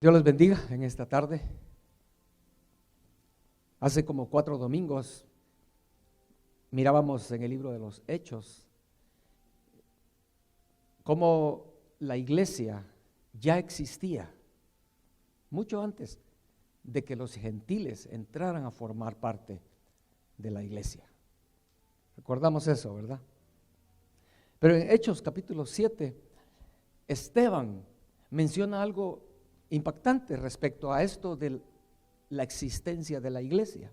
Dios les bendiga en esta tarde. Hace como 4 domingos mirábamos en el libro de los Hechos cómo la iglesia ya existía mucho antes de que los gentiles entraran a formar parte de la iglesia. Recordamos eso, ¿verdad? Pero en Hechos capítulo 7, Esteban menciona algo impactante respecto a esto de la existencia de la iglesia.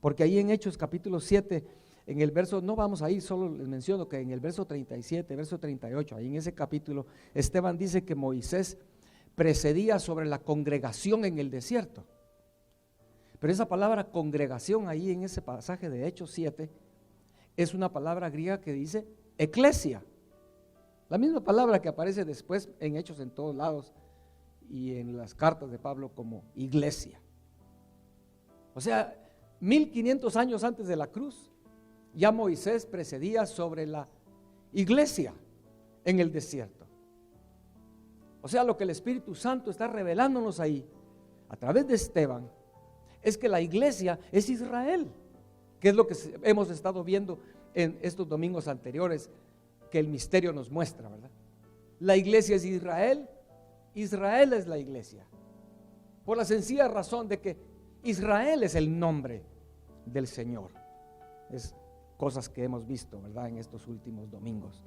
Porque ahí en Hechos capítulo 7, en el verso, no vamos a ir, solo les menciono que en el verso 37, verso 38, ahí en ese capítulo, Esteban dice que Moisés precedía sobre la congregación en el desierto. Pero esa palabra congregación ahí en ese pasaje de Hechos 7 es una palabra griega que dice eclesia. La misma palabra que aparece después en Hechos en todos lados y en las cartas de Pablo como iglesia. O sea, 1500 años antes de la cruz, ya Moisés precedía sobre la iglesia en el desierto. O sea, lo que el Espíritu Santo está revelándonos ahí, a través de Esteban, es que la iglesia es Israel, que es lo que hemos estado viendo en estos domingos anteriores, que el misterio nos muestra, ¿verdad? La iglesia es Israel, Israel es la iglesia, por la sencilla razón de que Israel es el nombre del Señor. Es cosas que hemos visto, ¿verdad?, en estos últimos domingos.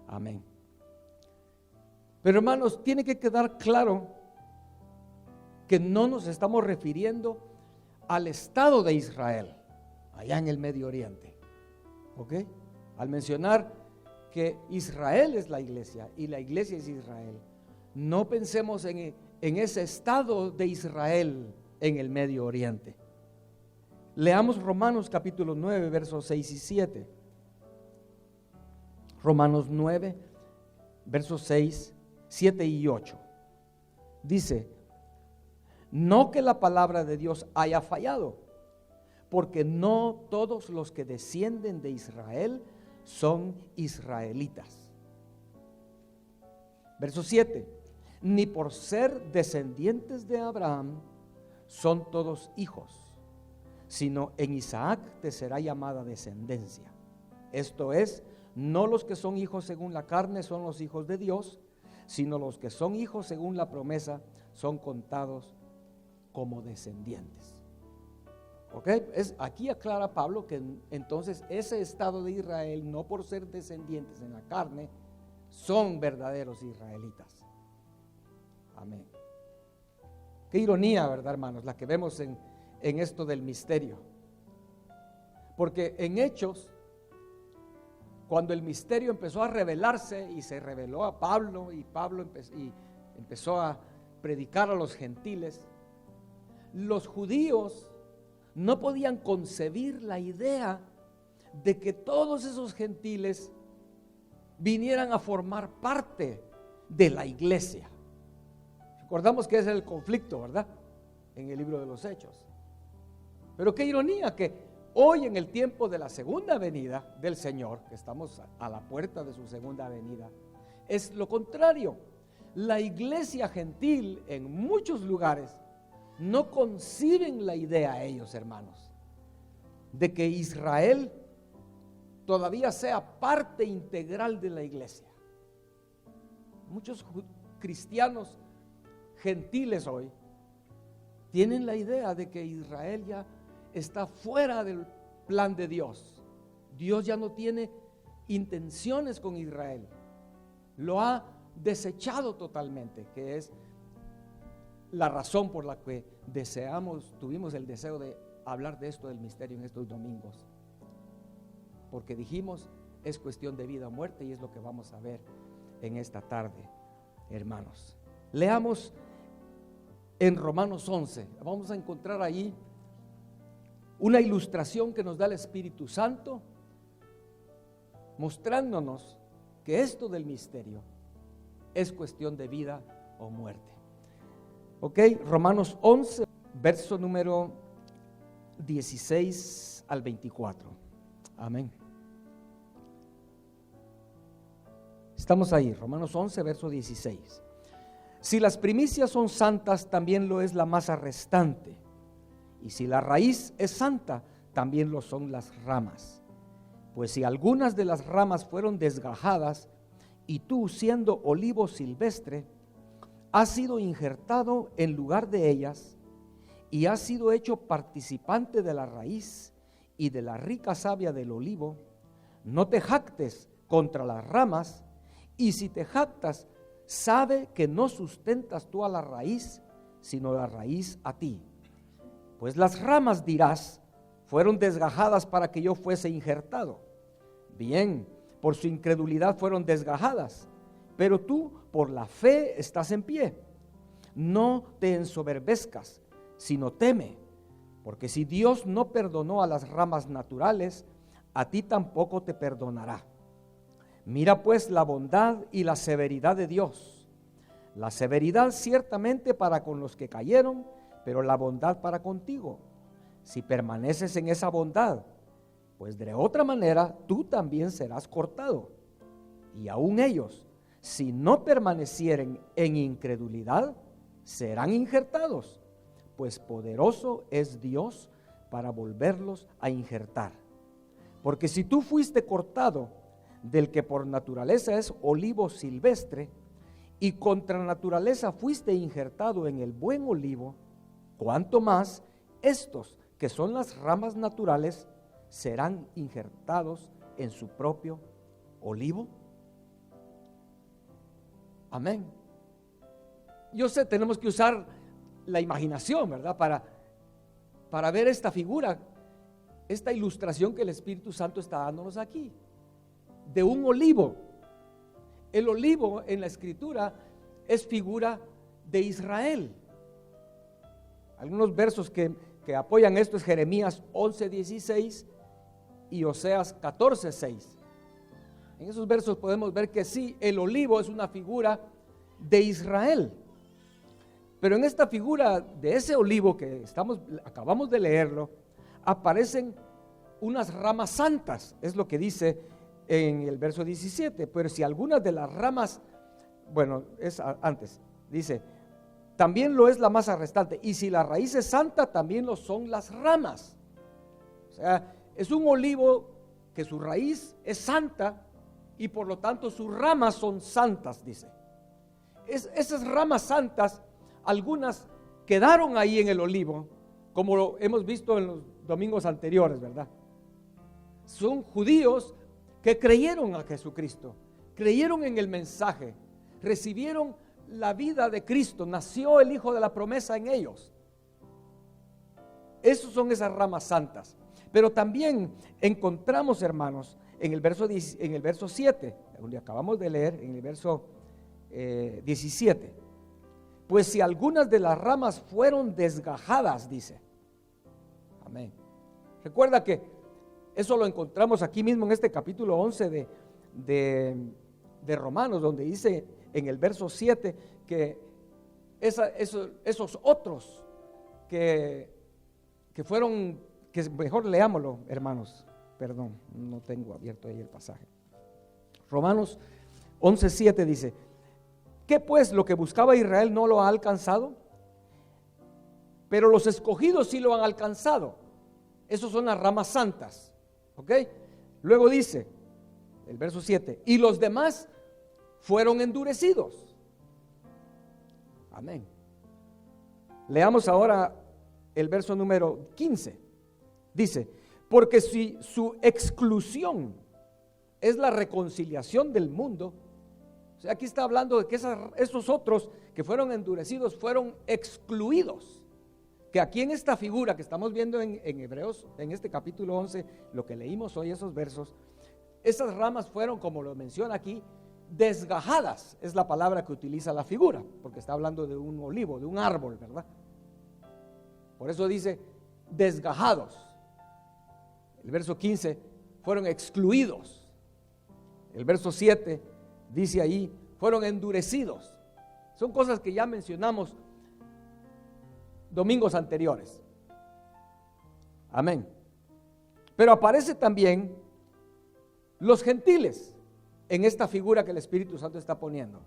Amén. Pero hermanos, tiene que quedar claro que no nos estamos refiriendo al Estado de Israel, allá en el Medio Oriente. ¿Ok? Al mencionar que Israel es la iglesia y la iglesia es Israel, no pensemos en ese Estado de Israel en el Medio Oriente. Leamos Romanos capítulo 9, versos 6 y 7. Romanos 9, versos 6, 7 y 8. Dice: no que la palabra de Dios haya fallado, porque no todos los que descienden de Israel son israelitas. Verso 7: ni por ser descendientes de Abraham son todos hijos, sino en Isaac te será llamada descendencia. Esto es, no los que son hijos según la carne son los hijos de Dios, sino los que son hijos según la promesa son contados como descendientes. ¿Ok? Aquí aclara Pablo que entonces ese estado de Israel, no por ser descendientes en la carne, son verdaderos israelitas. Amén. Qué ironía, ¿verdad, hermanos? La que vemos en esto del misterio. Porque en Hechos, cuando el misterio empezó a revelarse y se reveló a Pablo, y Pablo empezó a predicar a los gentiles, los judíos no podían concebir la idea de que todos esos gentiles vinieran a formar parte de la iglesia. Recordamos que ese es el conflicto, ¿verdad?, en el libro de los Hechos. Pero qué ironía que hoy, en el tiempo de la segunda venida del Señor, que estamos a la puerta de su segunda venida, es lo contrario. La iglesia gentil en muchos lugares no conciben la idea, ellos, hermanos, de que Israel todavía sea parte integral de la iglesia. Muchos cristianos gentiles hoy tienen la idea de que Israel ya está fuera del plan de Dios. Dios ya no tiene intenciones con Israel, lo ha desechado totalmente, que es la razón por la que tuvimos el deseo de hablar de esto del misterio en estos domingos, porque dijimos es cuestión de vida o muerte, y es lo que vamos a ver en esta tarde, hermanos. Leamos en Romanos 11, vamos a encontrar ahí una ilustración que nos da el Espíritu Santo, mostrándonos que esto del misterio es cuestión de vida o muerte. Ok, Romanos 11, verso número 16 al 24. Amén. Estamos ahí, Romanos 11, verso 16. Si las primicias son santas, también lo es la masa restante. Y si la raíz es santa, también lo son las ramas. Pues si algunas de las ramas fueron desgajadas, y tú, siendo olivo silvestre, has sido injertado en lugar de ellas, y has sido hecho participante de la raíz y de la rica savia del olivo, no te jactes contra las ramas, y si te jactas, sabe que no sustentas tú a la raíz, sino la raíz a ti. Pues las ramas, dirás, fueron desgajadas para que yo fuese injertado. Bien, por su incredulidad fueron desgajadas, pero tú por la fe estás en pie. No te ensoberbezcas, sino teme, porque si Dios no perdonó a las ramas naturales, a ti tampoco te perdonará. Mira pues la bondad y la severidad de Dios. La severidad ciertamente para con los que cayeron, pero la bondad para contigo, si permaneces en esa bondad, pues de otra manera tú también serás cortado. Y aún ellos, si no permanecieren en incredulidad, serán injertados, pues poderoso es Dios para volverlos a injertar. Porque si tú fuiste cortado del que por naturaleza es olivo silvestre, y contra naturaleza fuiste injertado en el buen olivo, cuánto más estos que son las ramas naturales serán injertados en su propio olivo. Amén. Yo sé, tenemos que usar la imaginación, ¿verdad? Para ver esta figura, esta ilustración que el Espíritu Santo está dándonos aquí, de un olivo. El olivo en la Escritura es figura de Israel. Algunos versos que apoyan esto es Jeremías 11:16 y Oseas 14:6. En esos versos podemos ver que sí, el olivo es una figura de Israel. Pero en esta figura de ese olivo que acabamos de leerlo, aparecen unas ramas santas, es lo que dice en el verso 17. Pero si algunas de las ramas, bueno, es antes, dice, también lo es la masa restante, y si la raíz es santa, también lo son las ramas. O sea, es un olivo que su raíz es santa y por lo tanto sus ramas son santas, dice. Esas ramas santas, algunas quedaron ahí en el olivo, como lo hemos visto en los domingos anteriores, ¿verdad? Son judíos que creyeron a Jesucristo, creyeron en el mensaje, recibieron la vida de Cristo, nació el Hijo de la promesa en ellos. Esos son esas ramas santas. Pero también encontramos, hermanos, en el verso 7, donde acabamos de leer, en el verso 17, pues si algunas de las ramas fueron desgajadas, dice. Amén. Recuerda que eso lo encontramos aquí mismo en este capítulo 11 de Romanos, donde dice en el verso 7 que esos otros que fueron, que mejor leámoslo, hermanos, perdón, no tengo abierto ahí el pasaje. Romanos 11:7 dice, ¿qué pues lo que buscaba Israel no lo ha alcanzado? Pero los escogidos sí lo han alcanzado. Esos son las ramas santas, ¿ok? Luego dice, el verso 7, y los demás fueron endurecidos. Amén. Leamos ahora el verso número 15. Dice, porque si su exclusión es la reconciliación del mundo, o sea, aquí está hablando de que esos otros que fueron endurecidos fueron excluidos. Que aquí en esta figura que estamos viendo en Hebreos, en este capítulo 11, lo que leímos hoy, esos versos, esas ramas fueron, como lo menciona aquí, desgajadas, es la palabra que utiliza la figura, porque está hablando de un olivo, de un árbol, ¿verdad? Por eso dice desgajados. El verso 15, fueron excluidos. El verso 7 dice ahí, fueron endurecidos. Son cosas que ya mencionamos domingos anteriores. Amén. Pero aparece también los gentiles en esta figura que el Espíritu Santo está poniendo.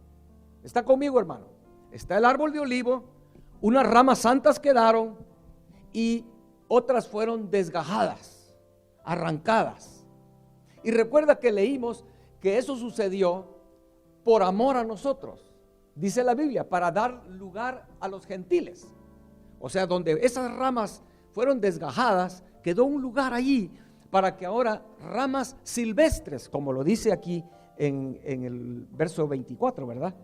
¿Está conmigo, hermano? está el árbol de olivo, unas ramas santas quedaron y otras fueron desgajadas, arrancadas. Y recuerda que leímos que eso sucedió por amor a nosotros, dice la Biblia, para dar lugar a los gentiles. O sea, donde esas ramas fueron desgajadas, quedó un lugar allí para que ahora ramas silvestres, como lo dice aquí en el verso 24, ¿verdad?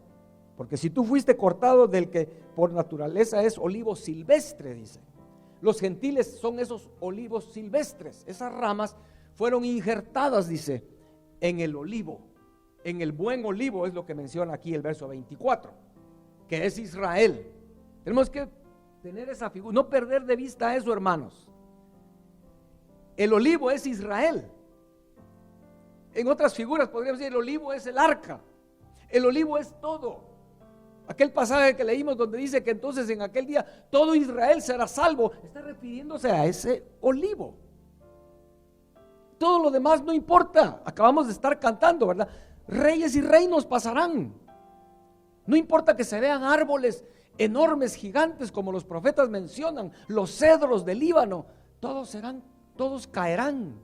Porque si tú fuiste cortado del que por naturaleza es olivo silvestre, dice. Los gentiles son esos olivos silvestres. Esas ramas fueron injertadas, dice, en el olivo. En el buen olivo es lo que menciona aquí el verso 24, que es Israel. Tenemos que tener esa figura, no perder de vista eso, hermanos. El olivo es Israel. En otras figuras podríamos decir, el olivo es el arca. El olivo es todo. Aquel pasaje que leímos donde dice que entonces en aquel día todo Israel será salvo, está refiriéndose a ese olivo. Todo lo demás no importa. Acabamos de estar cantando, ¿verdad? Reyes y reinos pasarán. No importa que se vean árboles enormes, gigantes, como los profetas mencionan, los cedros del Líbano, todos caerán.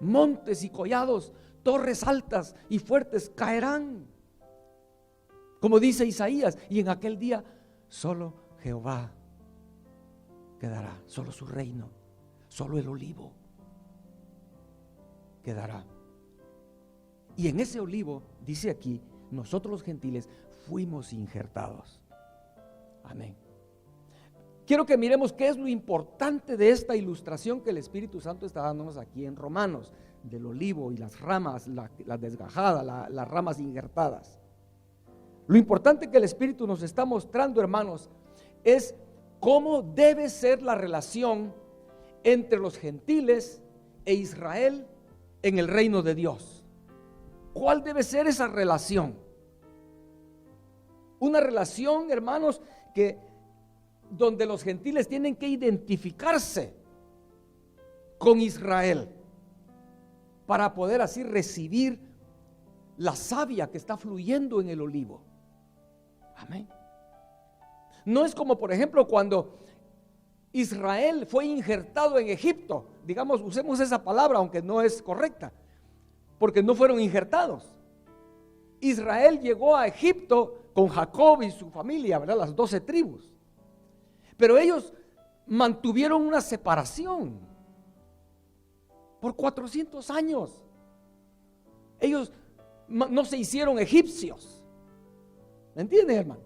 Montes y collados, torres altas y fuertes caerán. Como dice Isaías, y en aquel día solo Jehová quedará, solo su reino, solo el olivo quedará. Y en ese olivo, dice aquí, nosotros los gentiles fuimos injertados. Amén. Quiero que miremos qué es lo importante de esta ilustración que el Espíritu Santo está dándonos aquí en Romanos, del olivo y las ramas, la desgajada, las ramas injertadas. Lo importante que el Espíritu nos está mostrando, hermanos, es cómo debe ser la relación entre los gentiles e Israel en el reino de Dios. ¿Cuál debe ser esa relación? Una relación, hermanos, donde los gentiles tienen que identificarse con Israel para poder así recibir la savia que está fluyendo en el olivo. Amén. No es como, por ejemplo, cuando Israel fue injertado en Egipto. Digamos, usemos esa palabra, aunque no es correcta, porque no fueron injertados. Israel llegó a Egipto con Jacob y su familia, ¿verdad? Las 12 tribus. Pero ellos mantuvieron una separación por 400 años. Ellos no se hicieron egipcios. ¿Me entienden, hermano?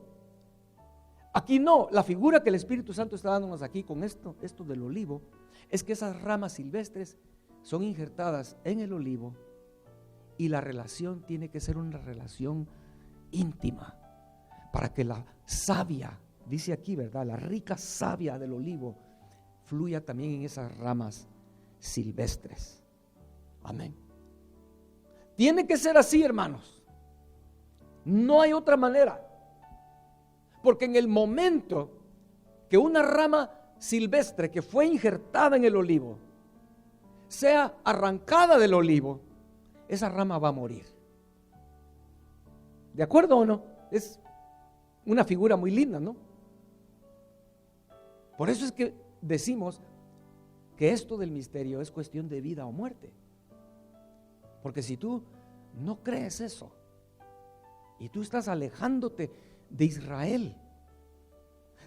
Aquí no, la figura que el Espíritu Santo está dándonos aquí con esto del olivo, es que esas ramas silvestres son injertadas en el olivo y la relación tiene que ser una relación íntima para que la savia, dice aquí, ¿verdad? La rica savia del olivo fluya también en esas ramas silvestres. Amén. Tiene que ser así, hermanos. No hay otra manera. Porque en el momento que una rama silvestre que fue injertada en el olivo sea arrancada del olivo, esa rama va a morir. ¿De acuerdo o no? Es una figura muy linda, ¿no? Por eso es que decimos que esto del misterio es cuestión de vida o muerte. Porque si tú no crees eso y tú estás alejándote de Israel,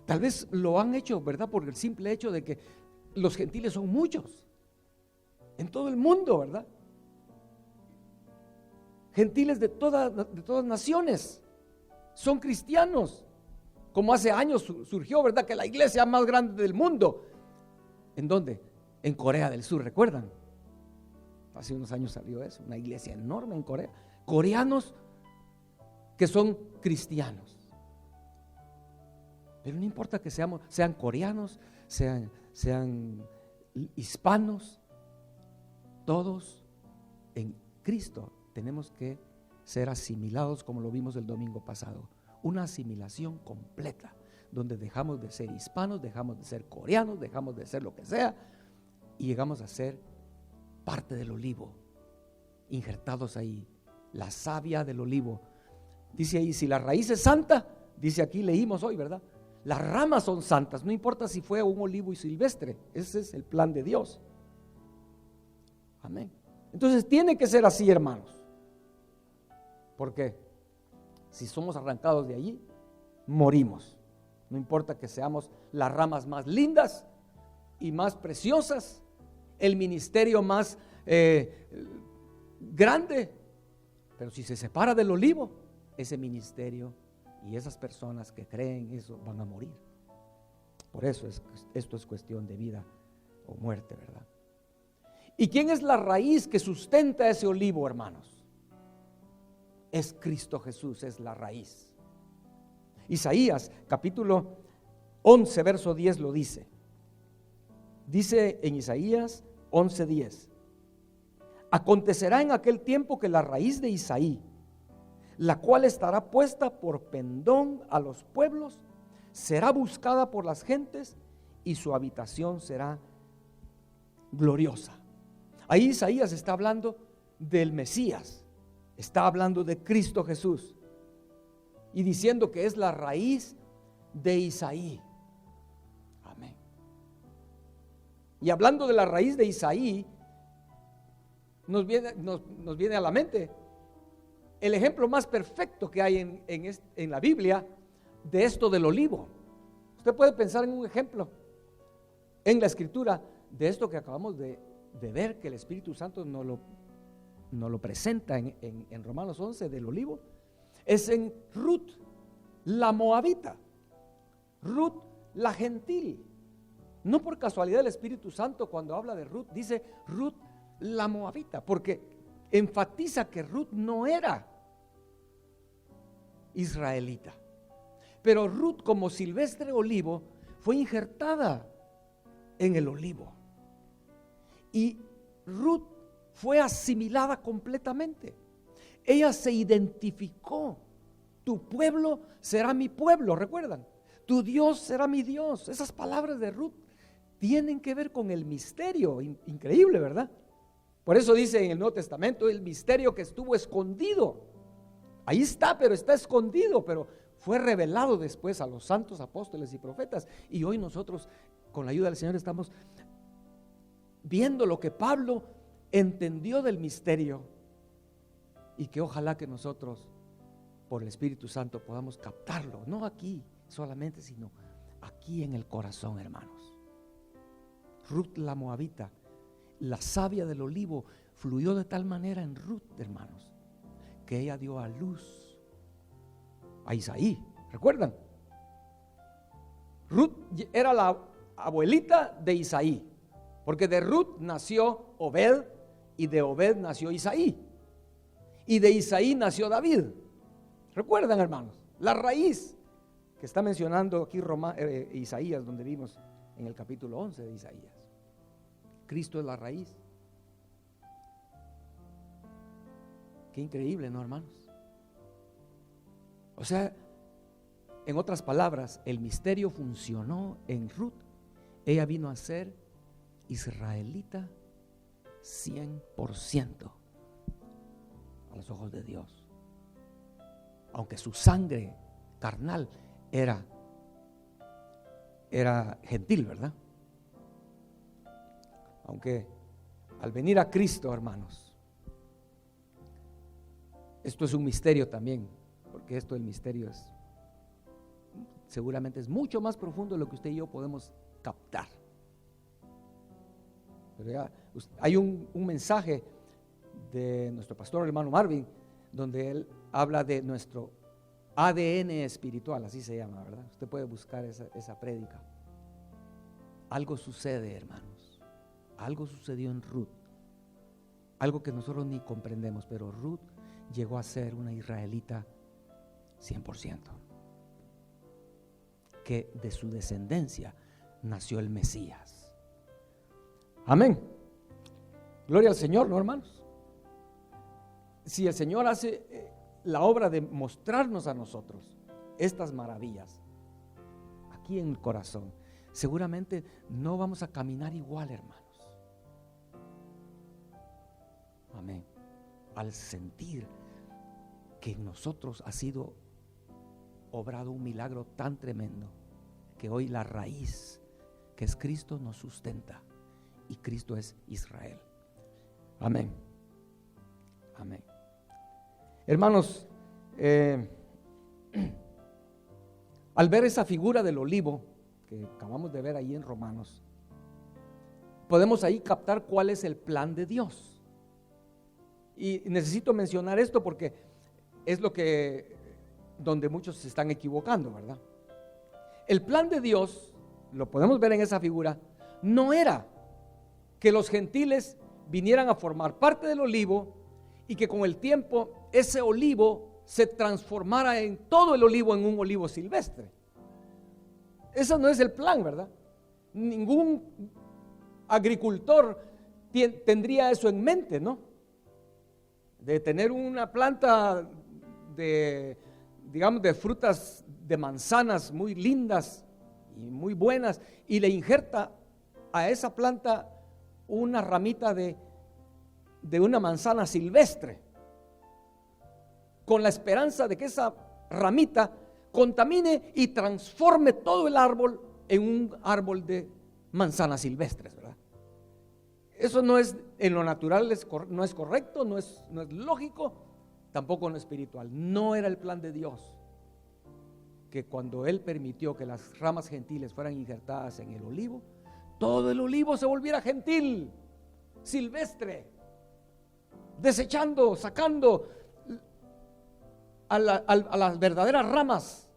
tal vez lo han hecho, ¿verdad? Por el simple hecho de que los gentiles son muchos en todo el mundo, ¿verdad? Gentiles de todas naciones son cristianos, como hace años surgió, ¿verdad? Que la iglesia más grande del mundo, ¿en dónde? En Corea del Sur, ¿recuerdan? Hace unos años salió eso, una iglesia enorme en Corea, coreanos que son cristianos. Pero no importa que sean coreanos, sean hispanos, todos en Cristo tenemos que ser asimilados, como lo vimos el domingo pasado. Una asimilación completa, donde dejamos de ser hispanos, dejamos de ser coreanos, dejamos de ser lo que sea, y llegamos a ser parte del olivo, injertados ahí, la savia del olivo. Dice ahí, si la raíz es santa, dice aquí, leímos hoy, ¿verdad? Las ramas son santas, no importa si fue un olivo y silvestre, ese es el plan de Dios. Amén. Entonces tiene que ser así, hermanos. Porque si somos arrancados de allí, morimos. No importa que seamos las ramas más lindas y más preciosas, el ministerio más grande, pero si se separa del olivo, ese ministerio y esas personas que creen eso van a morir. Por eso esto es cuestión de vida o muerte, ¿verdad? ¿Y quién es la raíz que sustenta ese olivo, hermanos? Es Cristo Jesús, es la raíz. Isaías capítulo 11 verso 10 lo dice. Dice en Isaías 11:10: acontecerá en aquel tiempo que la raíz de Isaí, la cual estará puesta por pendón a los pueblos, será buscada por las gentes y su habitación será gloriosa. Ahí Isaías está hablando del Mesías, está hablando de Cristo Jesús y diciendo que es la raíz de Isaí. Amén. Y hablando de la raíz de Isaí, nos viene a la mente el ejemplo más perfecto que hay en la Biblia de esto del olivo. Usted puede pensar en un ejemplo en la Escritura de esto que acabamos de ver, que el Espíritu Santo nos lo presenta en Romanos 11 del olivo. Es en Ruth, la moabita, Ruth, la gentil. No por casualidad el Espíritu Santo, cuando habla de Ruth, dice Ruth, la moabita, porque enfatiza que Ruth no era israelita, pero Ruth, como silvestre olivo, fue injertada en el olivo y Ruth fue asimilada completamente. Ella se identificó. Tu pueblo será mi pueblo, ¿recuerdan? Tu Dios será mi Dios. Esas palabras de Ruth tienen que ver con el misterio. Increíble, ¿verdad? Por eso dice en el Nuevo Testamento, el misterio que estuvo escondido. Ahí está, pero está escondido, pero fue revelado después a los santos apóstoles y profetas. Y hoy nosotros, con la ayuda del Señor, estamos viendo lo que Pablo entendió del misterio, y que ojalá que nosotros por el Espíritu Santo podamos captarlo, no aquí solamente, sino aquí en el corazón, hermanos. Ruth la moabita, la savia del olivo fluyó de tal manera en Ruth, hermanos, que ella dio a luz a Isaí. ¿Recuerdan? Ruth era la abuelita de Isaí, porque de Ruth nació Obed y de Obed nació Isaí y de Isaí nació David. ¿Recuerdan, hermanos? La raíz que está mencionando aquí Isaías, donde vimos en el capítulo 11 de Isaías. Cristo es la raíz. Qué increíble, ¿no, hermanos? O sea, en otras palabras, el misterio funcionó en Ruth. Ella vino a ser israelita 100% a los ojos de Dios. Aunque su sangre carnal era gentil, ¿verdad? Aunque al venir a Cristo, hermanos, esto es un misterio también, porque esto del misterio seguramente es mucho más profundo de lo que usted y yo podemos captar. Pero ya, hay un mensaje de nuestro pastor hermano Marvin, donde él habla de nuestro ADN espiritual, así se llama, ¿verdad? Usted puede buscar esa prédica. Algo sucede, hermanos. Algo sucedió en Ruth. Algo que nosotros ni comprendemos, pero Ruth llegó a ser una israelita 100%. Que de su descendencia nació el Mesías. Amén. Gloria al Señor, ¿no, hermanos? Si el Señor hace la obra de mostrarnos a nosotros estas maravillas aquí en el corazón, seguramente no vamos a caminar igual, hermanos. Amén. Al sentir que en nosotros ha sido obrado un milagro tan tremendo que hoy la raíz, que es Cristo, nos sustenta, y Cristo es Israel. Amén. Amén. Hermanos, al ver esa figura del olivo que acabamos de ver ahí en Romanos, podemos ahí captar cuál es el plan de Dios. Y necesito mencionar esto porque es donde muchos se están equivocando, ¿verdad? El plan de Dios, lo podemos ver en esa figura, no era que los gentiles vinieran a formar parte del olivo y que con el tiempo ese olivo se transformara en todo el olivo en un olivo silvestre. Ese no es el plan, ¿verdad? Ningún agricultor tendría eso en mente, ¿no? De tener una planta de, digamos, de frutas de manzanas muy lindas y muy buenas, y le injerta a esa planta una ramita de una manzana silvestre, con la esperanza de que esa ramita contamine y transforme todo el árbol en un árbol de manzanas silvestres, ¿verdad? Eso no es, en lo natural no es correcto, no es lógico, tampoco en lo espiritual. No era el plan de Dios que cuando Él permitió que las ramas gentiles fueran injertadas en el olivo, todo el olivo se volviera gentil, silvestre, desechando, sacando a las verdaderas ramas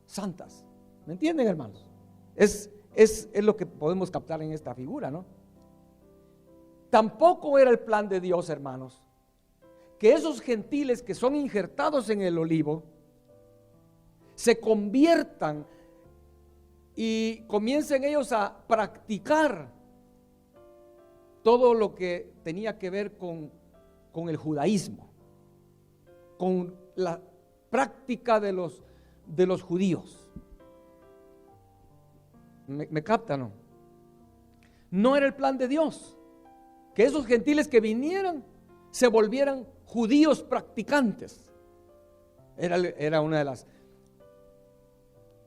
santas. ¿Me entienden, hermanos? Es lo que podemos captar en esta figura, ¿no? Tampoco era el plan de Dios, hermanos, que esos gentiles que son injertados en el olivo se conviertan y comiencen ellos a practicar todo lo que tenía que ver con el judaísmo, con la práctica de los judíos. ¿Me captan, no? No era el plan de Dios que esos gentiles que vinieran se volvieran judíos practicantes. Era una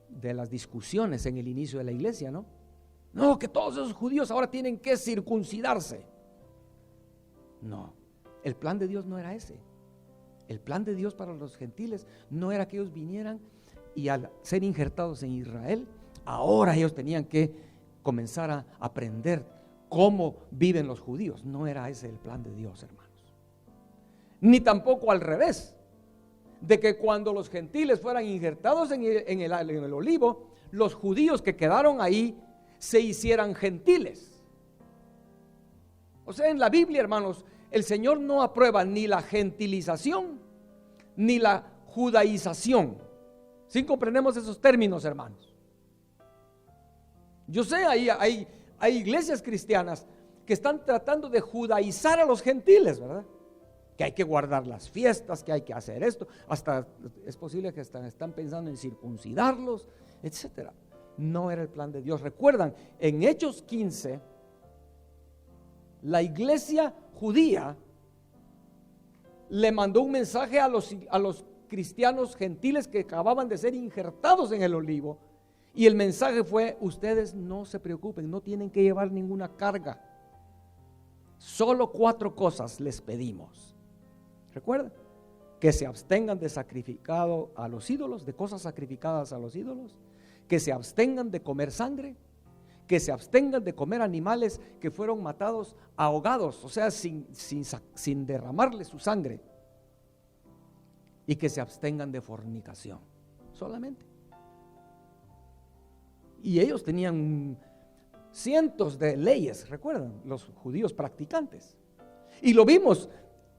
de las discusiones en el inicio de la iglesia, ¿no? No, que todos esos judíos ahora tienen que circuncidarse. No, el plan de Dios no era ese. El plan de Dios para los gentiles no era que ellos vinieran y al ser injertados en Israel, ahora ellos tenían que comenzar a aprender cómo viven los judíos. No era ese el plan de Dios, hermanos. Ni tampoco al revés, de que cuando los gentiles fueran injertados en el olivo, los judíos que quedaron ahí se hicieran gentiles. O sea, en la Biblia, hermanos, el Señor no aprueba ni la gentilización ni la judaización. ¿Sí comprendemos esos términos, hermanos? Yo sé, hay iglesias cristianas que están tratando de judaizar a los gentiles, ¿verdad? Que hay que guardar las fiestas, que hay que hacer esto, hasta es posible que están pensando en circuncidarlos, etcétera. No era el plan de Dios. Recuerdan, en Hechos 15, la iglesia judía le mandó un mensaje a los cristianos gentiles que acababan de ser injertados en el olivo, y el mensaje fue: ustedes no se preocupen, no tienen que llevar ninguna carga, solo 4 cosas les pedimos. ¿Recuerdan? Que se abstengan de sacrificado a los ídolos, de cosas sacrificadas a los ídolos, que se abstengan de comer sangre, que se abstengan de comer animales que fueron matados ahogados, o sea, sin derramarle su sangre, y que se abstengan de fornicación, solamente. Y ellos tenían cientos de leyes, recuerdan, los judíos practicantes. Y lo vimos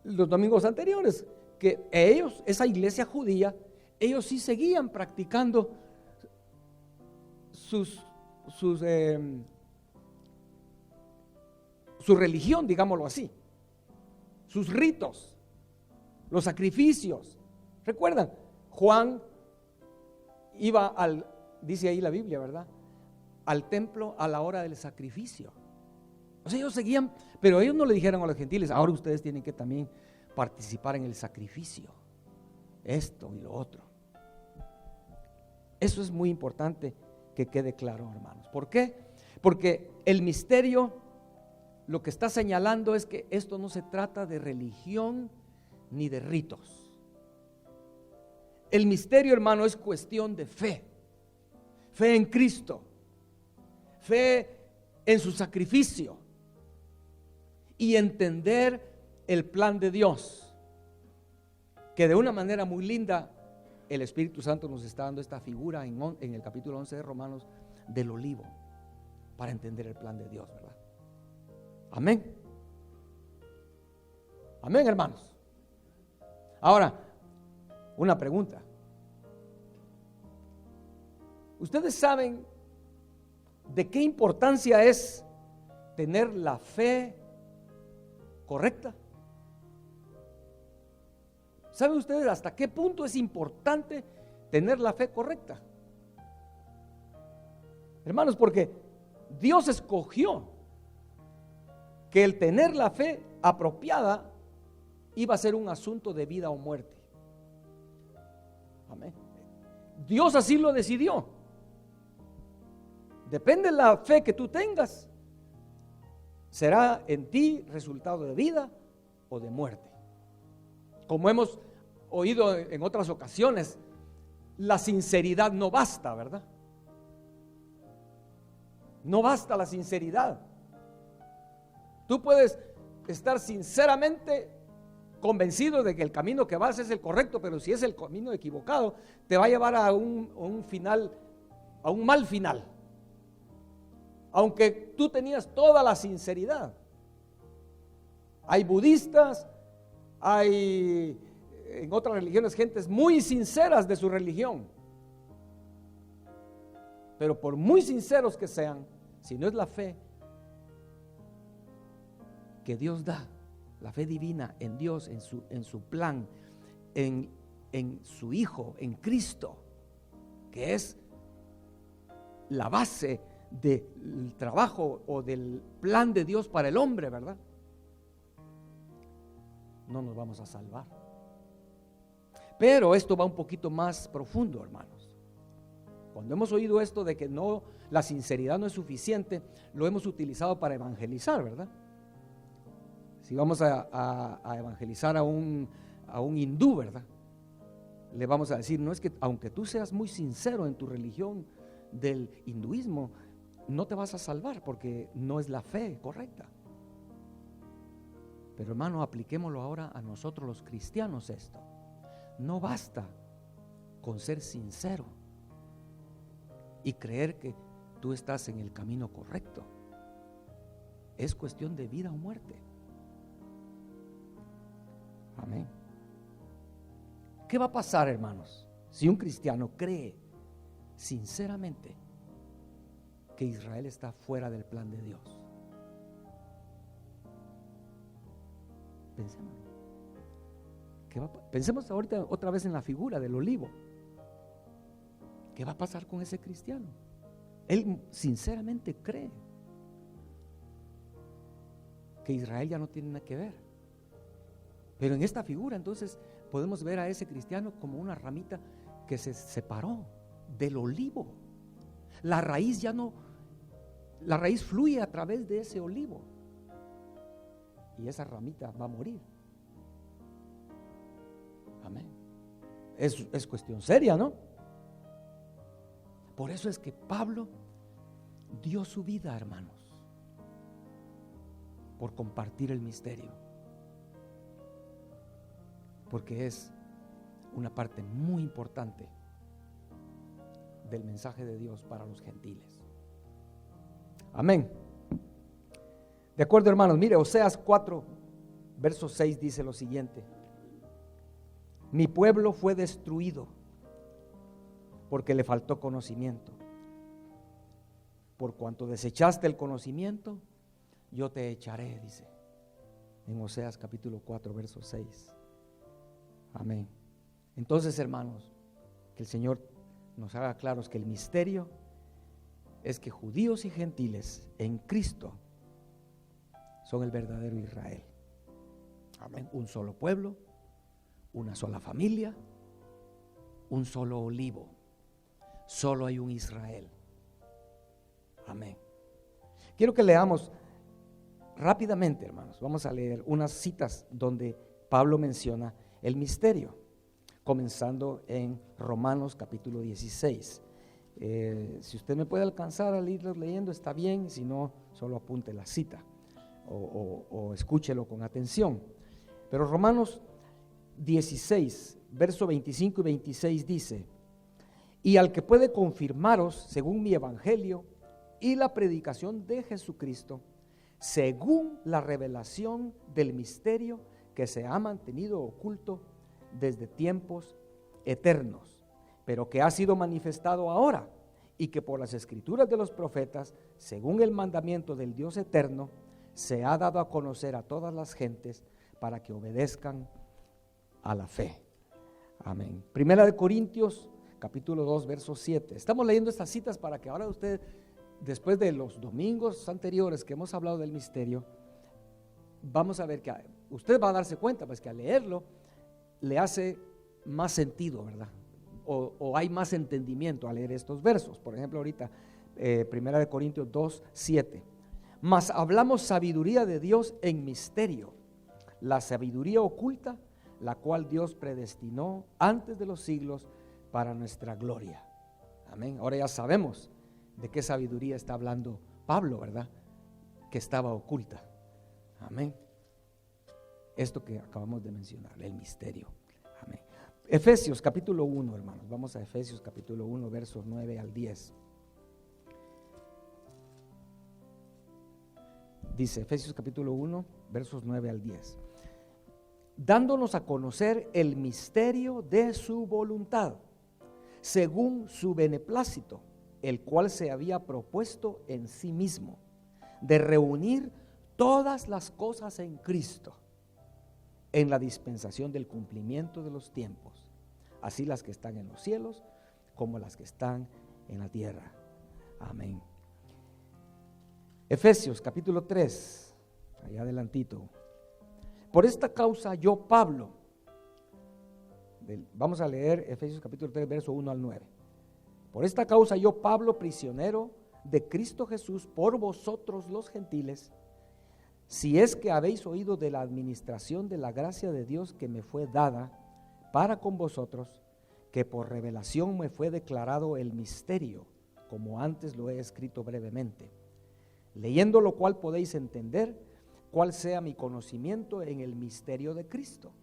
los domingos anteriores, que ellos, esa iglesia judía, ellos sí seguían practicando su religión, digámoslo así, sus ritos, los sacrificios. ¿Recuerdan? Juan iba dice ahí la Biblia, ¿verdad?, al templo a la hora del sacrificio. O sea, ellos seguían, pero ellos no le dijeron a los gentiles: ahora ustedes tienen que también participar en el sacrificio, esto y lo otro. Eso es muy importante que quede claro, hermanos. ¿Por qué? Porque el misterio lo que está señalando es que esto no se trata de religión ni de ritos. El misterio, hermano, es cuestión de fe. Fe en Cristo. Fe en su sacrificio. Y entender el plan de Dios. Que de una manera muy linda el Espíritu Santo nos está dando esta figura en el capítulo 11 de Romanos del olivo, para entender el plan de Dios, ¿verdad? Amén. Amén, hermanos. Ahora, una pregunta. ¿Ustedes saben de qué importancia es tener la fe correcta? ¿Saben ustedes hasta qué punto es importante tener la fe correcta? Hermanos, porque Dios escogió que el tener la fe apropiada iba a ser un asunto de vida o muerte. Amén. Dios así lo decidió. Depende de la fe que tú tengas, será en ti resultado de vida o de muerte. Como hemos oído en otras ocasiones, la sinceridad no basta, ¿verdad? No basta la sinceridad. Tú puedes estar sinceramente convencido de que el camino que vas es el correcto, pero si es el camino equivocado, te va a llevar a un final, a un mal final. Aunque tú tenías toda la sinceridad. Hay budistas, hay en otras religiones gentes muy sinceras de su religión, pero por muy sinceros que sean, si no es la fe que Dios da, la fe divina en Dios, en su plan, en su Hijo, en Cristo, que es la base del trabajo o del plan de Dios para el hombre, ¿verdad? No nos vamos a salvar. Pero esto va un poquito más profundo, hermanos. Cuando hemos oído esto de que no, la sinceridad no es suficiente, lo hemos utilizado para evangelizar, ¿verdad? Si vamos a evangelizar a un hindú, ¿verdad? Le vamos a decir, no es que aunque tú seas muy sincero en tu religión del hinduismo, no te vas a salvar porque no es la fe correcta. Pero hermano, apliquémoslo ahora a nosotros los cristianos esto. No basta con ser sincero y creer que tú estás en el camino correcto. Es cuestión de vida o muerte. Amén. ¿Qué va a pasar, hermanos, si un cristiano cree sinceramente que Israel está fuera del plan de Dios? Pensemos. Pensemos ahorita otra vez en la figura del olivo. ¿Qué va a pasar con ese cristiano? Él sinceramente cree que Israel ya no tiene nada que ver. Pero en esta figura entonces podemos ver a ese cristiano como una ramita que se separó del olivo. La raíz fluye a través de ese olivo y esa ramita va a morir. Amén. Es cuestión seria, ¿no? Por eso es que Pablo dio su vida, hermanos, por compartir el misterio, porque es una parte muy importante del mensaje de Dios para los gentiles. Amén. De acuerdo, hermanos, mire, Oseas 4, verso 6 dice lo siguiente: mi pueblo fue destruido porque le faltó conocimiento. Por cuanto desechaste el conocimiento, yo te echaré, dice en Oseas capítulo 4, verso 6. Amén. Entonces, hermanos, que el Señor nos haga claros que el misterio es que judíos y gentiles en Cristo son el verdadero Israel. Amén. Un solo pueblo, una sola familia, un solo olivo. solo hay un Israel. Amén. Quiero que leamos rápidamente, hermanos. Vamos a leer unas citas donde Pablo menciona el misterio, comenzando en Romanos capítulo 16. Si usted me puede alcanzar a irlos leyendo, está bien. Si no, solo apunte la cita o escúchelo con atención. Pero Romanos 16, verso 25 y 26 dice: y al que puede confirmaros según mi evangelio y la predicación de Jesucristo, según la revelación del misterio que se ha mantenido oculto desde tiempos eternos, pero que ha sido manifestado ahora, y que por las escrituras de los profetas, según el mandamiento del Dios eterno, se ha dado a conocer a todas las gentes para que obedezcan a la fe. Amén. Primera de Corintios capítulo 2, verso 7. Estamos leyendo estas citas para que ahora usted, después de los domingos anteriores que hemos hablado del misterio, vamos a ver que usted va a darse cuenta, pues, que al leerlo le hace más sentido, ¿verdad? O hay más entendimiento al leer estos versos. Por ejemplo, ahorita, Primera de Corintios 2, 7. Mas hablamos sabiduría de Dios en misterio, la sabiduría oculta, la cual Dios predestinó antes de los siglos para nuestra gloria. Amén. Ahora ya sabemos de qué sabiduría está hablando Pablo, ¿verdad? Que estaba oculta. Amén. Esto que acabamos de mencionar, el misterio. Amén. Efesios capítulo 1, hermanos. Vamos a Efesios capítulo 1, versos 9 al 10. Dice Efesios capítulo 1, versos 9 al 10. Dándonos a conocer el misterio de su voluntad, según su beneplácito, el cual se había propuesto en sí mismo, de reunir todas las cosas en Cristo, en la dispensación del cumplimiento de los tiempos, así las que están en los cielos como las que están en la tierra. Amén. Efesios capítulo 3, allá adelantito. Por esta causa yo, Pablo, vamos a leer Efesios capítulo 3, verso 1 al 9. Por esta causa yo, Pablo, prisionero de Cristo Jesús, por vosotros los gentiles, si es que habéis oído de la administración de la gracia de Dios que me fue dada para con vosotros, que por revelación me fue declarado el misterio, como antes lo he escrito brevemente, leyendo lo cual podéis entender cuál sea mi conocimiento en el misterio de Cristo,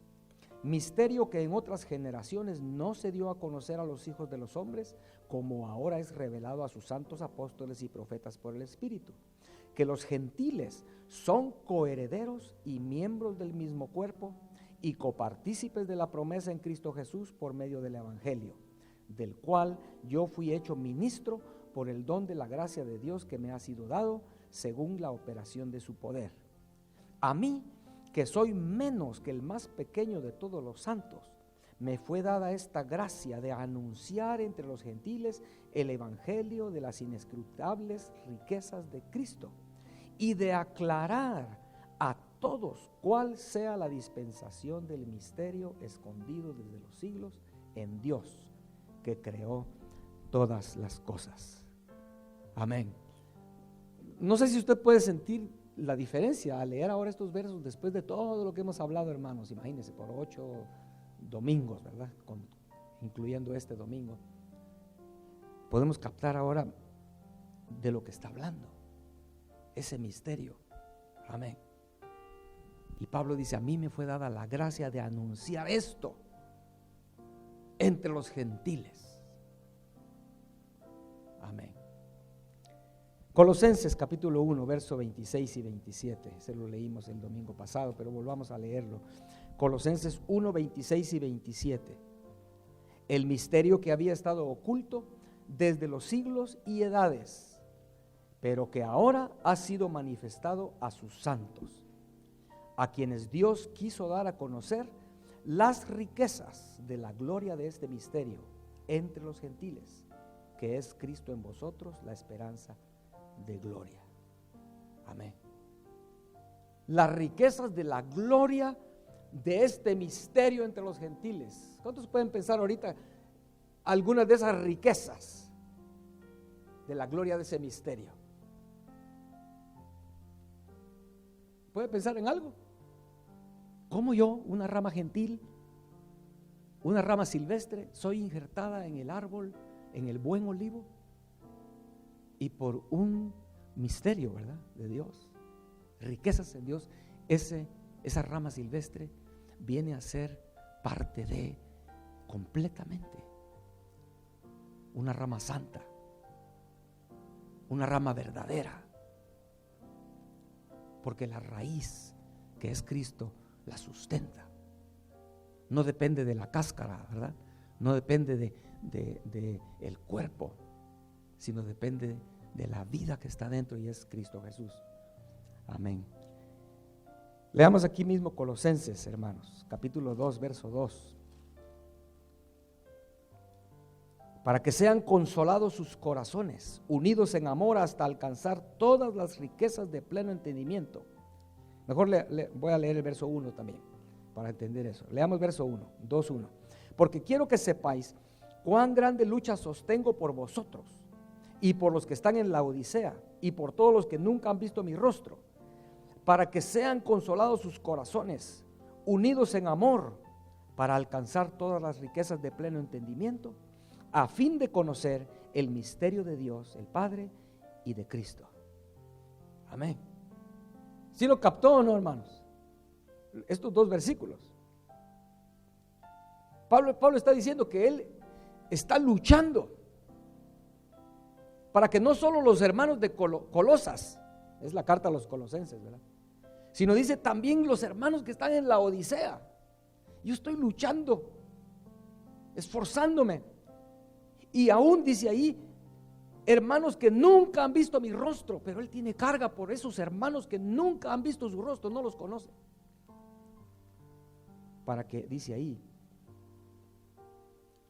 misterio que en otras generaciones no se dio a conocer a los hijos de los hombres, como ahora es revelado a sus santos apóstoles y profetas por el Espíritu, que los gentiles son coherederos y miembros del mismo cuerpo y copartícipes de la promesa en Cristo Jesús por medio del Evangelio, del cual yo fui hecho ministro por el don de la gracia de Dios que me ha sido dado según la operación de su poder. A mí, que soy menos que el más pequeño de todos los santos, me fue dada esta gracia de anunciar entre los gentiles el evangelio de las inescrutables riquezas de Cristo y de aclarar a todos cuál sea la dispensación del misterio escondido desde los siglos en Dios, que creó todas las cosas. Amén. No sé si usted puede sentir la diferencia al leer ahora estos versos después de todo lo que hemos hablado, hermanos. Imagínense, por 8 domingos, ¿verdad? Incluyendo este domingo. Podemos captar ahora de lo que está hablando, ese misterio. Amén. Y Pablo dice, a mí me fue dada la gracia de anunciar esto entre los gentiles. Amén. Colosenses capítulo 1, verso 26 y 27. Ese lo leímos el domingo pasado, pero volvamos a leerlo. Colosenses 1, 26 y 27. El misterio que había estado oculto desde los siglos y edades, pero que ahora ha sido manifestado a sus santos, a quienes Dios quiso dar a conocer las riquezas de la gloria de este misterio entre los gentiles, que es Cristo en vosotros, la esperanza de gloria. Amén. Las riquezas de la gloria de este misterio entre los gentiles. ¿Cuántos pueden pensar ahorita algunas de esas riquezas de la gloria de ese misterio. ¿Puede pensar en algo? ¿Cómo yo, una rama gentil, una rama silvestre, soy injertada en el árbol, en el buen olivo? Y por un misterio, ¿verdad?, de Dios, riquezas en Dios, esa rama silvestre viene a ser parte de completamente una rama santa, una rama verdadera, porque la raíz que es Cristo la sustenta. No depende de la cáscara, ¿verdad? No depende de el cuerpo, sino depende de la vida que está dentro, y es Cristo Jesús. Amén. Leamos aquí mismo Colosenses, hermanos, capítulo 2, verso 2. Para que sean consolados sus corazones, unidos en amor hasta alcanzar todas las riquezas de pleno entendimiento. Mejor voy a leer el verso 1 también, para entender eso. Leamos verso 1, 2:1. Porque quiero que sepáis cuán grande lucha sostengo por vosotros y por los que están en la Odisea y por todos los que nunca han visto mi rostro, para que sean consolados sus corazones, unidos en amor, para alcanzar todas las riquezas de pleno entendimiento, a fin de conocer el misterio de Dios, el Padre, y de Cristo. Amén. ¿Sí lo captó o no, hermanos? Estos dos versículos. Pablo está diciendo que él está luchando para que no solo los hermanos de Colosas, es la carta a los colosenses, ¿verdad?, sino dice también los hermanos que están en la Odisea. Yo estoy luchando, esforzándome. Y aún dice ahí, hermanos que nunca han visto mi rostro, pero él tiene carga por esos hermanos que nunca han visto su rostro, no los conoce. Para que, dice ahí,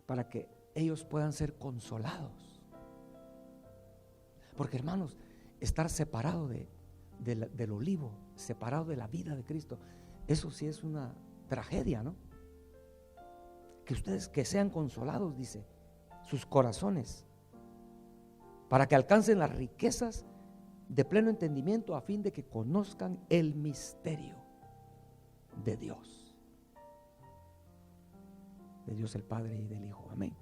para que ellos puedan ser consolados. Porque, hermanos, estar separado del olivo, separado de la vida de Cristo, eso sí es una tragedia, ¿no? Que ustedes que sean consolados, dice, sus corazones, para que alcancen las riquezas de pleno entendimiento, a fin de que conozcan el misterio de Dios el Padre y del Hijo. Amén.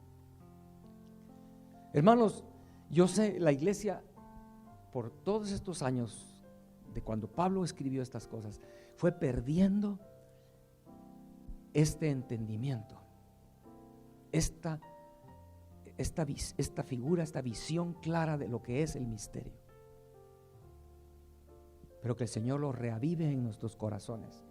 Hermanos, yo sé, la iglesia por todos estos años de cuando Pablo escribió estas cosas fue perdiendo este entendimiento, esta figura, esta visión clara de lo que es el misterio. Pero que el Señor lo reavive en nuestros corazones,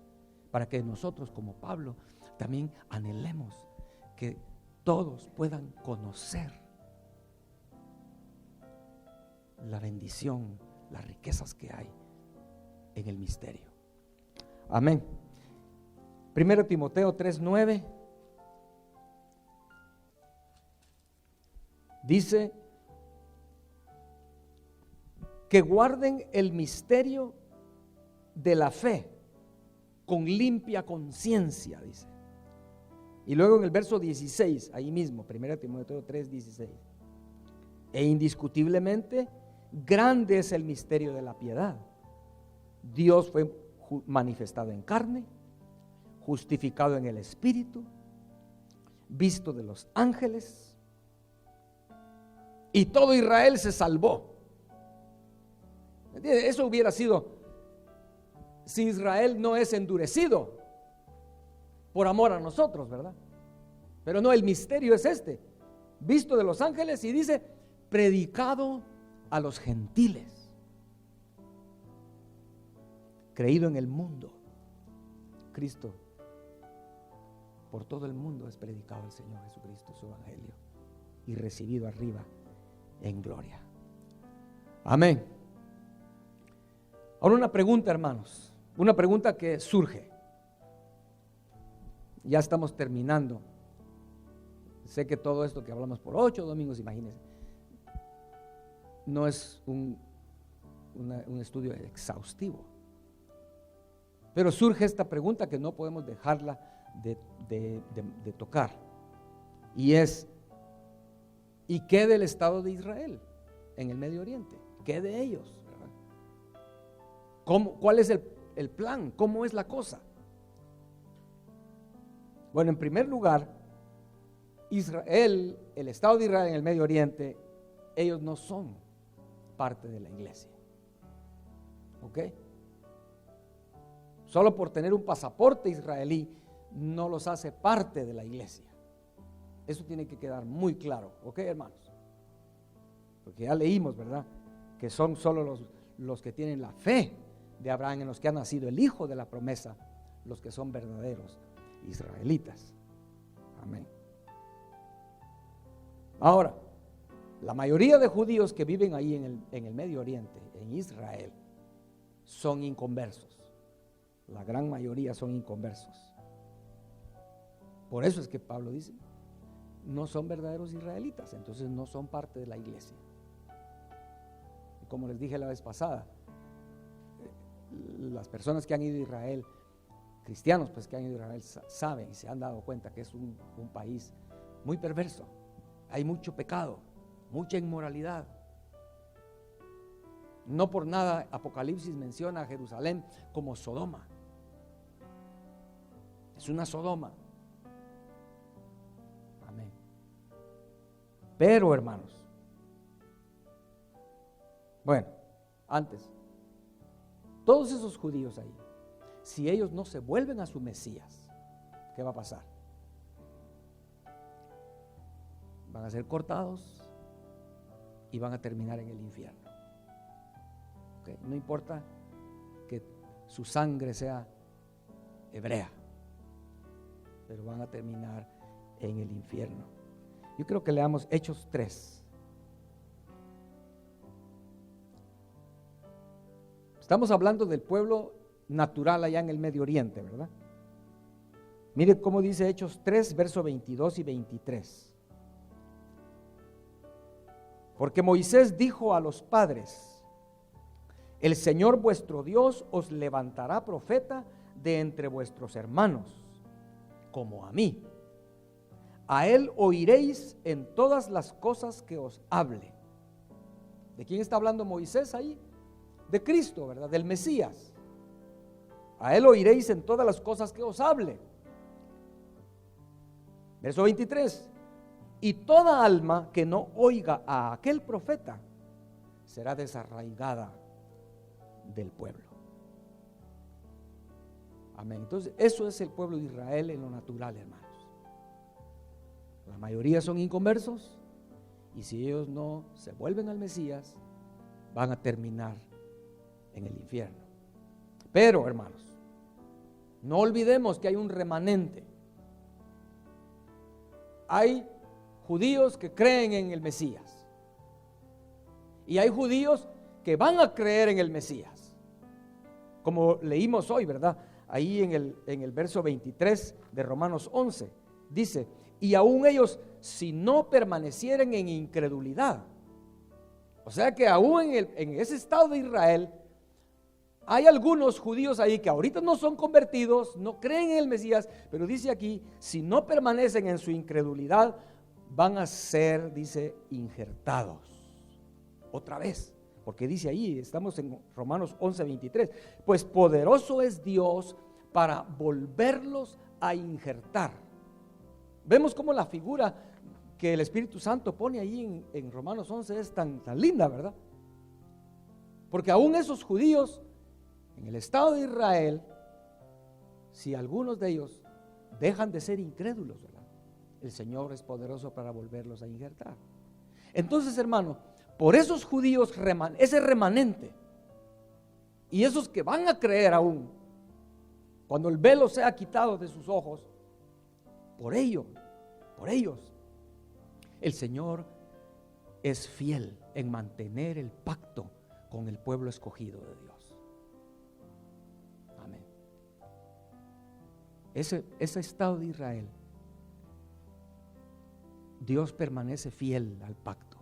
para que nosotros, como Pablo, también anhelemos que todos puedan conocer la bendición, las riquezas que hay en el misterio. Amén. 1 Timoteo 3:9 dice que guarden el misterio de la fe con limpia conciencia, dice. Y luego en el verso 16, ahí mismo, 1 Timoteo 3:16, e indiscutiblemente grande es el misterio de la piedad. Dios fue manifestado en carne, justificado en el Espíritu, visto de los ángeles, y todo Israel se salvó. Eso hubiera sido si Israel no es endurecido por amor a nosotros, ¿verdad? Pero no, el misterio es este, visto de los ángeles, y dice, predicado a los gentiles, creído en el mundo. Cristo, por todo el mundo es predicado el Señor Jesucristo, su evangelio, y recibido arriba en gloria. Amén. Ahora una pregunta, hermanos, una pregunta que surge. Ya estamos terminando. Sé que todo esto que hablamos por 8 domingos, imagínense, no es un estudio exhaustivo. Pero surge esta pregunta que no podemos dejarla de tocar. Y es, ¿y qué del Estado de Israel? en el Medio Oriente? ¿Qué de ellos? ¿Cuál es el plan? ¿Cómo es la cosa? Bueno, en primer lugar, Israel, el Estado de Israel en el Medio Oriente, ellos no son parte de la iglesia. ¿Ok? Solo por tener un pasaporte israelí no los hace parte de la iglesia. Eso tiene que quedar muy claro, ¿ok, hermanos? Porque ya leímos, ¿verdad? Que son solo los que tienen la fe de Abraham, en los que ha nacido el hijo de la promesa, los que son verdaderos israelitas. Amén. Ahora, la mayoría de judíos que viven ahí en el Medio Oriente, en Israel, son inconversos. La gran mayoría son inconversos. Por eso es que Pablo dice, no son verdaderos israelitas, entonces no son parte de la iglesia. Y como les dije la vez pasada, las personas que han ido a Israel, cristianos pues que han ido a Israel, saben y se han dado cuenta que es un país muy perverso. Hay mucho pecado, mucha inmoralidad. No por nada Apocalipsis menciona a Jerusalén como Sodoma. Es una Sodoma. Amén. Pero, hermanos, bueno, antes, todos esos judíos ahí, si ellos no se vuelven a su Mesías, ¿qué va a pasar? Van a ser cortados y van a terminar en el infierno. ¿Okay? No importa que su sangre sea hebrea, pero van a terminar en el infierno. Yo creo que leamos Hechos 3. Estamos hablando del pueblo natural allá en el Medio Oriente, ¿verdad? Mire cómo dice Hechos 3, versos 22 y 23. Porque Moisés dijo a los padres: el Señor vuestro Dios os levantará profeta de entre vuestros hermanos, como a mí. A él oiréis en todas las cosas que os hable. ¿De quién está hablando Moisés ahí? De Cristo, ¿verdad? Del Mesías. A él oiréis en todas las cosas que os hable. Verso 23. Y toda alma que no oiga a aquel profeta será desarraigada del pueblo. Amén. Entonces, eso es el pueblo de Israel en lo natural, hermanos. La mayoría son inconversos, y si ellos no se vuelven al Mesías, van a terminar en el infierno. Pero, hermanos, no olvidemos que hay un remanente. Hay judíos que creen en el Mesías, y hay judíos que van a creer en el Mesías, como leímos hoy, ¿verdad? Ahí en el verso 23 de Romanos 11, dice: y aún ellos, si no permanecieren en incredulidad. O sea que aún en ese estado de Israel, hay algunos judíos ahí que ahorita no son convertidos, no creen en el Mesías, pero dice aquí, si no permanecen en su incredulidad, van a ser, dice, injertados. Otra vez, porque dice ahí, estamos en Romanos 11:23, pues poderoso es Dios para volverlos a injertar. Vemos cómo la figura que el Espíritu Santo pone ahí en Romanos 11 es tan linda, ¿verdad? Porque aún esos judíos en el estado de Israel, si algunos de ellos dejan de ser incrédulos, ¿verdad?, el Señor es poderoso para volverlos a injertar. Entonces, hermano, por esos judíos, ese remanente, y esos que van a creer aún, cuando el velo sea quitado de sus ojos, por ellos, el Señor es fiel en mantener el pacto con el pueblo escogido de Dios. Amén. Ese estado de Israel, Dios permanece fiel al pacto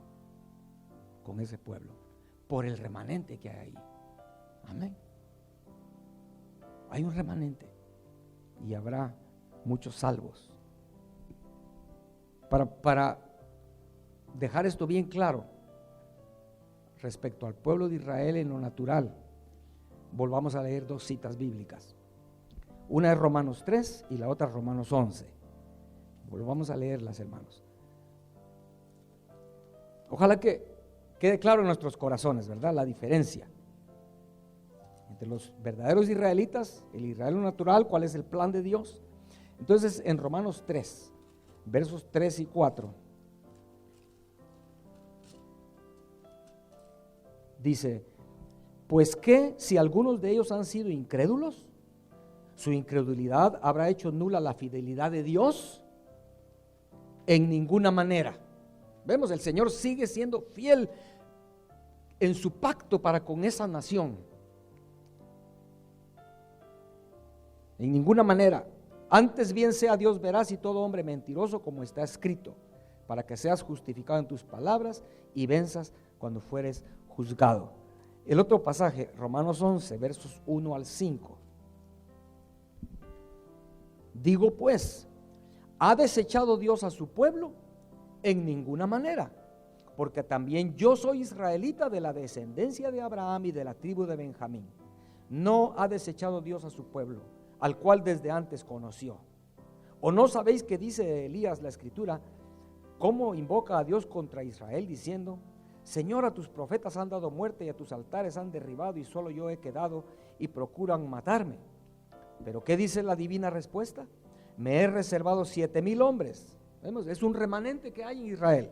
con ese pueblo por el remanente que hay ahí. Amén. Hay un remanente y habrá muchos salvos. Para dejar esto bien claro, respecto al pueblo de Israel en lo natural, volvamos a leer dos citas bíblicas. Una es Romanos 3 y la otra Romanos 11. Volvamos a leerlas, hermanos. Ojalá que quede claro en nuestros corazones, ¿verdad? La diferencia entre los verdaderos israelitas, el Israel natural, cuál es el plan de Dios. Entonces, en Romanos 3, versos 3 y 4, dice: pues que si algunos de ellos han sido incrédulos, su incredulidad habrá hecho nula la fidelidad de Dios. En ninguna manera. Vemos, el Señor sigue siendo fiel en su pacto para con esa nación. En ninguna manera. Antes bien sea Dios veraz y todo hombre mentiroso, como está escrito, para que seas justificado en tus palabras y venzas cuando fueres juzgado. El otro pasaje, Romanos 11, versos 1 al 5. Digo pues, ¿ha desechado Dios a su pueblo? En ninguna manera, porque también yo soy israelita de la descendencia de Abraham y de la tribu de Benjamín. No ha desechado Dios a su pueblo, al cual desde antes conoció. ¿O no sabéis que dice Elías la escritura, cómo invoca a Dios contra Israel diciendo: Señor, a tus profetas han dado muerte y a tus altares han derribado y solo yo he quedado y procuran matarme? Pero ¿qué dice la divina respuesta? Me he reservado 7,000 hombres. Vemos, es un remanente que hay en Israel.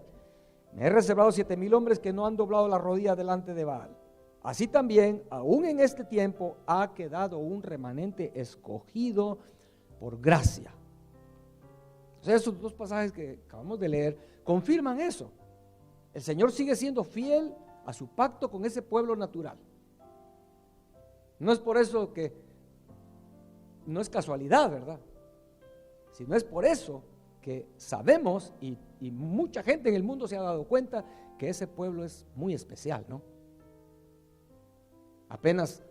Me he reservado 7,000 hombres que no han doblado la rodilla delante de Baal. Así también, aún en este tiempo, ha quedado un remanente escogido por gracia. O sea, esos dos pasajes que acabamos de leer confirman eso. El Señor sigue siendo fiel a su pacto con ese pueblo natural. No es por eso que, no es casualidad, ¿verdad? Sino es por eso que sabemos y mucha gente en el mundo se ha dado cuenta que ese pueblo es muy especial, ¿no? Apenas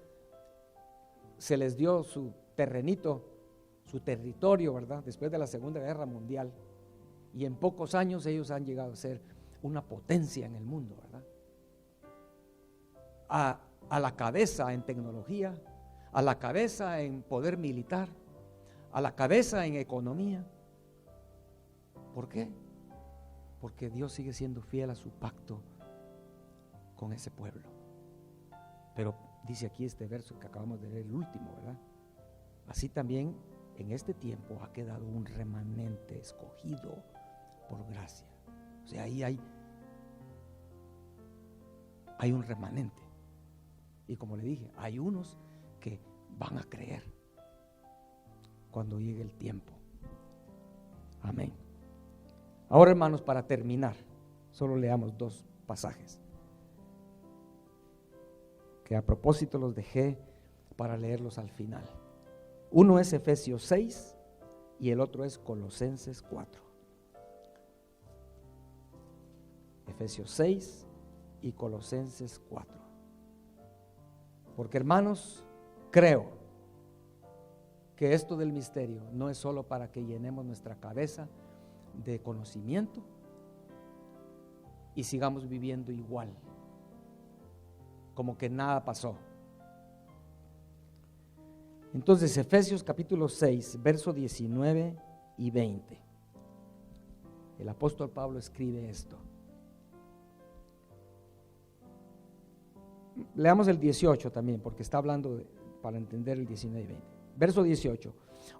se les dio su terrenito, su territorio, ¿verdad? Después de la Segunda Guerra Mundial, y en pocos años ellos han llegado a ser una potencia en el mundo, ¿verdad? A la cabeza en tecnología, a la cabeza en poder militar, a la cabeza en economía. ¿Por qué? Porque Dios sigue siendo fiel a su pacto con ese pueblo. Pero dice aquí este verso que acabamos de leer, el último, ¿verdad? Así también en este tiempo ha quedado un remanente escogido por gracia. O sea, ahí hay un remanente. Y como le dije, hay unos que van a creer cuando llegue el tiempo. Amén. Ahora, hermanos, para terminar, solo leamos dos pasajes que a propósito los dejé para leerlos al final. Uno es Efesios 6 y el otro es Colosenses 4. Efesios 6 y Colosenses 4. Porque, hermanos, creo que esto del misterio no es solo para que llenemos nuestra cabeza de conocimiento y sigamos viviendo igual, como que nada pasó. Entonces, Efesios capítulo 6, verso 19 y 20. El apóstol Pablo escribe esto. Leamos el 18 también, porque está hablando para entender el 19 y 20. Verso 18.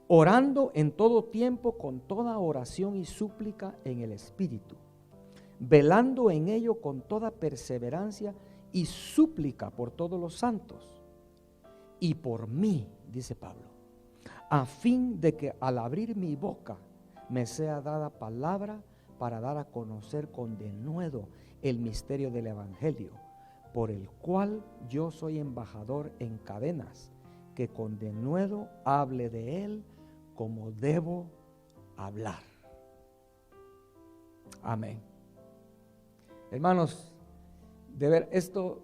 Orando en todo tiempo con toda oración y súplica en el Espíritu, velando en ello con toda perseverancia y súplica por todos los santos y por mí, dice Pablo, a fin de que al abrir mi boca me sea dada palabra para dar a conocer con denuedo el misterio del Evangelio, por el cual yo soy embajador en cadenas, que con denuedo hable de él como debo hablar. Amén. Hermanos, de ver, esto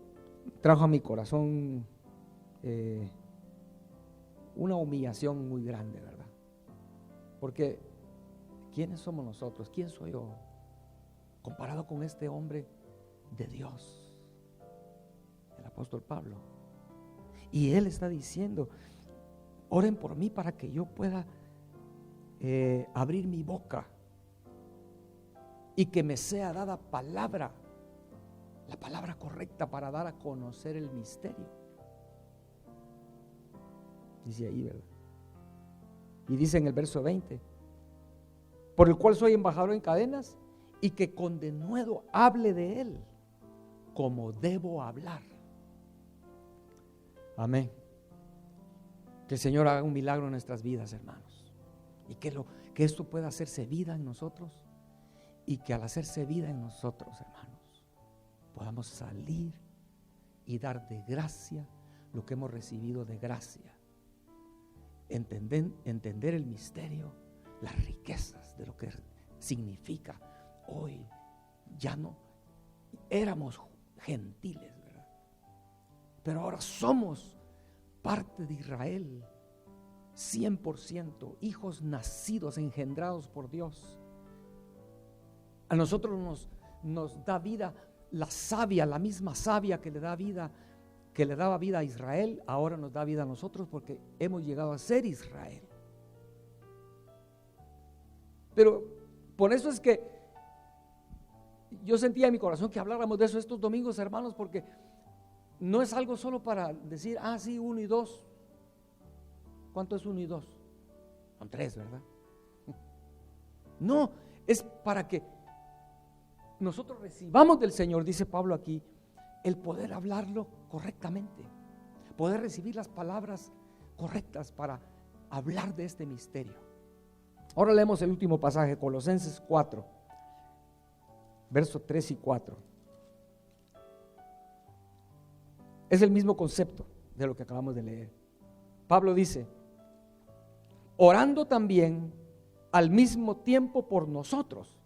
trajo a mi corazón una humillación muy grande, ¿verdad? Porque ¿quiénes somos nosotros? ¿Quién soy yo comparado con este hombre de Dios? apóstol Pablo. Y él está diciendo: oren por mí para que yo pueda abrir mi boca y que me sea dada palabra, la palabra correcta para dar a conocer el misterio. Dice ahí, ¿verdad? Y dice en el verso 20: por el cual soy embajador en cadenas, y que con denuedo hable de él como debo hablar. Amén. Que el Señor haga un milagro en nuestras vidas, hermanos, y que esto pueda hacerse vida en nosotros, y que al hacerse vida en nosotros, hermanos, podamos salir y dar de gracia lo que hemos recibido de gracia. Entender el misterio, las riquezas de lo que significa hoy. Ya no éramos gentiles, ¿verdad? Pero ahora somos parte de Israel, 100%, hijos nacidos, engendrados por Dios. A nosotros nos da vida la savia, la misma savia que le da vida, que le daba vida a Israel, ahora nos da vida a nosotros, porque hemos llegado a ser Israel. Pero por eso es que yo sentía en mi corazón que habláramos de eso estos domingos, hermanos, porque no es algo solo para decir, sí, 1 y 2. ¿Cuánto es 1 y 2? Son 3, ¿verdad? No, es para que nosotros recibamos del Señor, dice Pablo aquí, el poder hablarlo correctamente, poder recibir las palabras correctas para hablar de este misterio. Ahora leemos el último pasaje, Colosenses 4, versos 3 y 4. Es el mismo concepto de lo que acabamos de leer. Pablo dice: orando también al mismo tiempo por nosotros.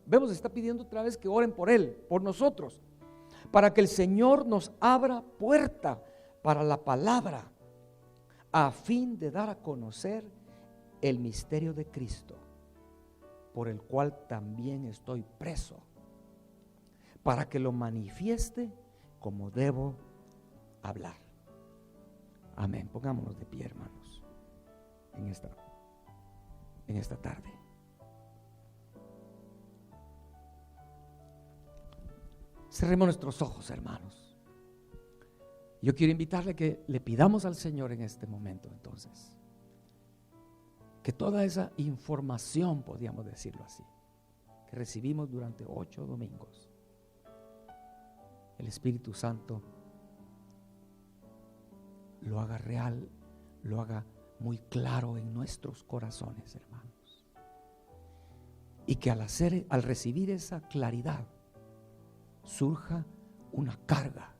Vemos, está pidiendo otra vez que oren por él, por nosotros, para que el Señor nos abra puerta para la palabra, a fin de dar a conocer el misterio de Cristo, por el cual también estoy preso, para que lo manifieste como debo hablar. Amén. Pongámonos de pie, hermanos, en esta tarde. Cerremos nuestros ojos, hermanos. Yo quiero invitarle a que le pidamos al Señor en este momento, entonces, que toda esa información, podríamos decirlo así, que recibimos durante 8 domingos, el Espíritu Santo lo haga real, lo haga muy claro en nuestros corazones, hermanos. Y que al recibir esa claridad, surja una carga,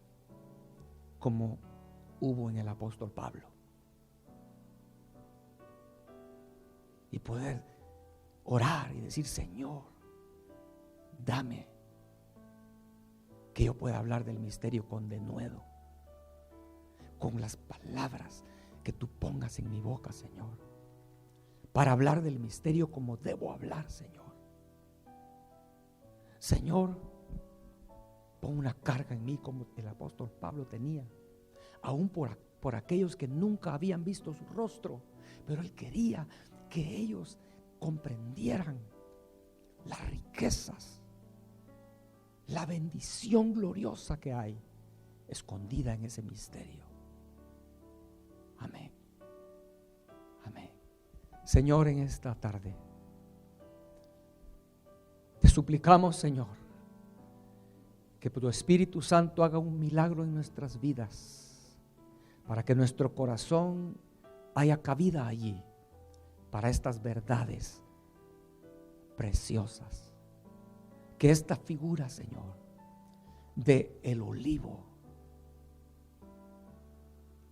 como hubo en el apóstol Pablo, y poder orar y decir: Señor, dame que yo pueda hablar del misterio con denuedo, con las palabras que tú pongas en mi boca, Señor, para hablar del misterio como debo hablar, Señor. Señor, pon una carga en mí como el apóstol Pablo tenía, aún por aquellos que nunca habían visto su rostro, pero él quería que ellos comprendieran las riquezas, la bendición gloriosa que hay escondida en ese misterio. Amén. Amén. Señor, en esta tarde te suplicamos, Señor, que tu Espíritu Santo haga un milagro en nuestras vidas, para que nuestro corazón haya cabida allí para estas verdades preciosas. Que esta figura, Señor, de el olivo,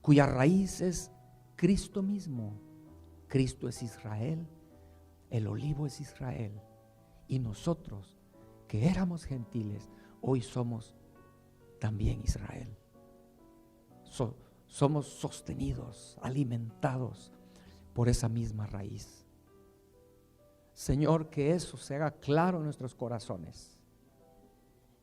cuya raíz es Cristo mismo. Cristo es Israel, el olivo es Israel, y nosotros, que éramos gentiles, hoy somos también Israel. Somos sostenidos, alimentados por esa misma raíz. Señor, que eso se haga claro en nuestros corazones,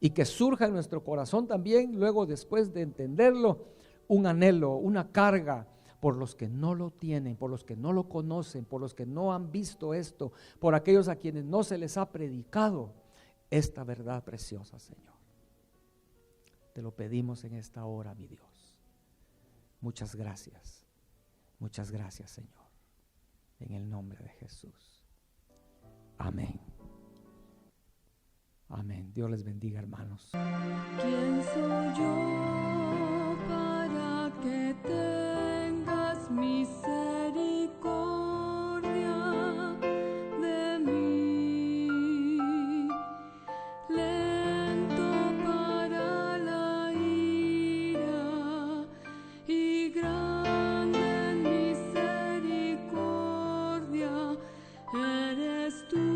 y que surja en nuestro corazón también, luego después de entenderlo, un anhelo, una carga por los que no lo tienen, por los que no lo conocen, por los que no han visto esto, por aquellos a quienes no se les ha predicado esta verdad preciosa, Señor. Te lo pedimos en esta hora, mi Dios. Muchas gracias, Señor, en el nombre de Jesús. Amén. Amén. Dios les bendiga, hermanos. ¿Quién soy yo para que tengas misericordia de mí? Lento para la ira y grande en misericordia eres tú.